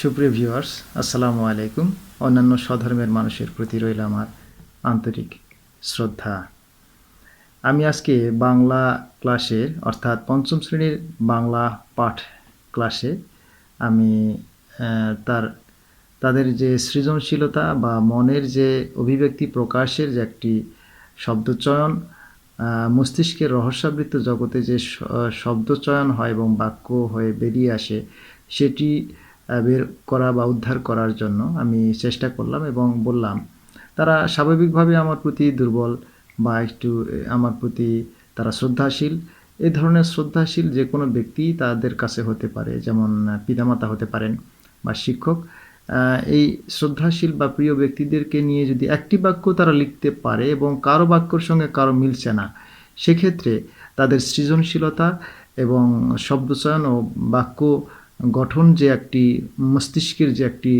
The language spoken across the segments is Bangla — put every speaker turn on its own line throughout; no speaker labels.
সুপ্রিয় ভিউয়ার্স, আসসালামু আলাইকুম। অন্যান্য স্বধর্মের মানুষের প্রতি রইল আমার আন্তরিক শ্রদ্ধা। আমি আজকে বাংলা ক্লাসের অর্থাৎ পঞ্চম শ্রেণীর বাংলা পাঠ ক্লাসে আমি তাদের যে সৃজনশীলতা বা মনের যে অভিব্যক্তি প্রকাশের যে একটি শব্দচয়ন, মস্তিষ্কের রহস্যাবৃত জগতে যে শব্দচয়ন হয় এবং বাক্য হয়ে বেরিয়ে আসে, সেটি বের করা বা উদ্ধার করার জন্য আমি চেষ্টা করলাম এবং বললাম তারা স্বাভাবিকভাবে আমার প্রতি দুর্বল বা একটু আমার প্রতি তারা শ্রদ্ধাশীল। এই ধরনের শ্রদ্ধাশীল যে কোনো ব্যক্তি তাদের কাছে হতে পারে, যেমন পিতামাতা হতে পারেন বা শিক্ষক। এই শ্রদ্ধাশীল বা প্রিয় ব্যক্তিদেরকে নিয়ে যদি একটি বাক্য তারা লিখতে পারে এবং কারো বাক্যর সঙ্গে কারো মিলছে না, সেক্ষেত্রে তাদের সৃজনশীলতা এবং শব্দচয়ন ও বাক্য গঠন যে একটি মস্তিষ্কের যে একটি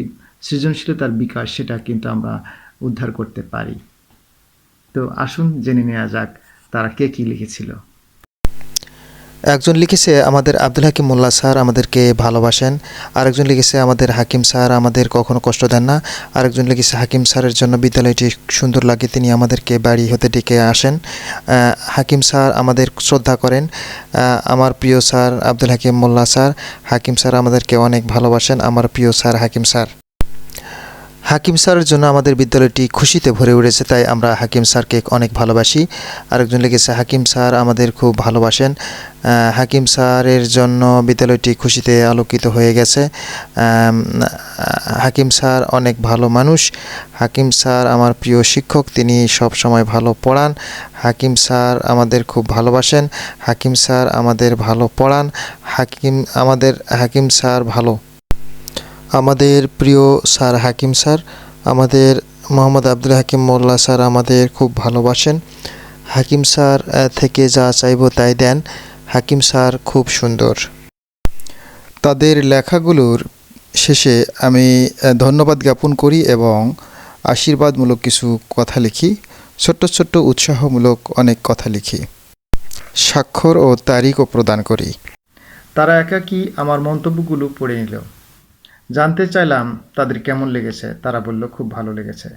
সৃজনশীলতার বিকাশ, সেটা কিন্তু আমরা উদ্ধার করতে পারি। তো আসুন জেনে নেওয়া যাক তারা কে কী লিখেছিল।
একজন লিখেছে আমাদের আব্দুল হাকিম মোল্লা স্যার আমাদেরকে ভালোবাসেন। আরেকজন লিখেছে আমাদের হাকিম স্যার আমাদের কখনো কষ্ট দেন না। আরেকজন লিখেছে হাকিম স্যারের জন্য বিদ্যালয়টি সুন্দর লাগে, তিনি আমাদেরকে বাড়ি হতে ডেকে আসেন। হাকিম স্যার আমাদের শ্রদ্ধা করেন। আমার প্রিয় স্যার আব্দুল হাকিম মোল্লা স্যার। হাকিম স্যার আমাদেরকে অনেক ভালোবাসেন, আমার প্রিয় স্যার হাকিম স্যার। হাকিম স্যারের জন্য আমাদের বিদ্যালয়টি খুশিতে ভরে উঠেছে, তাই আমরা হাকিম স্যারকে অনেক ভালোবাসি। আরেকজন লিখেছে হাকিম স্যার আমাদের খুব ভালোবাসেন। হাকিম স্যারের জন্য বিদ্যালয়টি খুশিতে আলোকিত হয়ে গেছে। হাকিম স্যার অনেক ভালো মানুষ। হাকিম স্যার আমার প্রিয় শিক্ষক, তিনি সব সময় ভালো পড়ান। হাকিম স্যার আমাদের খুব ভালোবাসেন। হাকিম স্যার আমাদের ভালো পড়ান। হাকিম স্যার ভালো। আমাদের প্রিয় স্যার হাকিম স্যার। আমাদের মোহাম্মদ আব্দুল হাকিম মোল্লা স্যার আমাদের খুব ভালোবাসেন। হাকিম স্যার থেকে যা চাইব তাই দেন। হাকিম স্যার খুব সুন্দর। তাদের লেখাগুলোর শেষে আমি ধন্যবাদ জ্ঞাপন করি এবং আশীর্বাদমূলক কিছু কথা লিখি। ছোট্ট ছোট্ট উৎসাহমূলক অনেক কথা লিখি। স্বাক্ষর ও তারিখও প্রদান করি।
তারা একাকী আমার মন্তব্যগুলো পড়ে নিল। জানতে চাইলাম তাদের কেমন লেগেছে। তারা বলল খুব ভালো লেগেছে।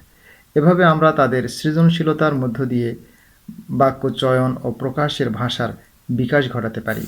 এভাবে আমরা তাদের সৃজনশীলতার মধ্য দিয়ে বাক্য চয়ন ও প্রকাশের ভাষার বিকাশ ঘটাতে পারি।